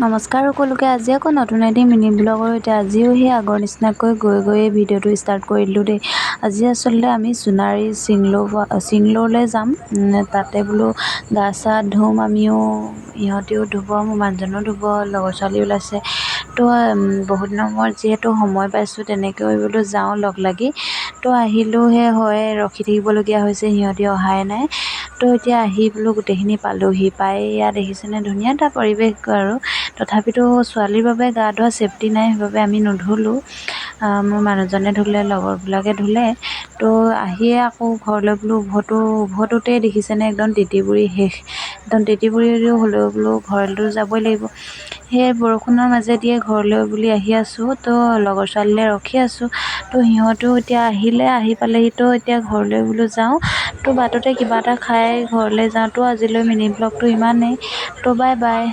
নমস্কাৰ সকলোকে। আজি আকৌ নতুন এটি মিনি ব্লগৰ সৈতে আজিও সেই আগৰ নিচিনাকৈ গৈ ভিডিঅ'টো ষ্টাৰ্ট কৰি দিলোঁ দেই। আজি আচলতে আমি সোণাৰী চিংললৈ যাম। তাতে বোলো গা চা ধুম, আমিও ইহঁতেও ধুব, মোৰ মানুহজনো ধুব, লগৰ ছোৱালী ওলাইছে। তো বহুত দিনৰ মূৰত যিহেতু সময় পাইছোঁ তেনেকৈ বোলো যাওঁ লগ লাগি। তো আহিলোঁহে হয়, ৰখি থাকিবলগীয়া হৈছে, সিহঁতি অহাই নাই। তো এতিয়া আহি বোলো গোটেইখিনি পালোঁহি। পাই ইয়াত দেখিছেনে ধুনীয়া এটা পৰিৱেশ আৰু। তথাপিতো ছোৱালীৰ বাবে গা ধোৱা ছেফটি নাই, সেইবাবে আমি নুধুলোঁ। মোৰ মানুহজনে ধুলে, লগৰবিলাকে ধুলে। তো আহিয়ে আকৌ ঘৰলৈ বোলো উভতোতেই দেখিছেনে একদম তিতিবুৰি শেষ। একদম তিতিবুৰিও হ'লেও বোলো ঘৰলৈতো যাবই লাগিব। সেই বৰষুণৰ মাজেদিয়ে ঘৰলৈ বুলি আহি আছোঁ। তো লগৰ ছোৱালীলৈ ৰখি আছোঁ। তো সিহঁতেও এতিয়া আহি পালেহি। তো এতিয়া ঘৰলৈ বোলো যাওঁ। তো বাটতে কিবা এটা খাই ঘৰলৈ যাওঁ। তো আজিলৈ মিনি ব্লগটো ইমানেই। তো বাই বাই।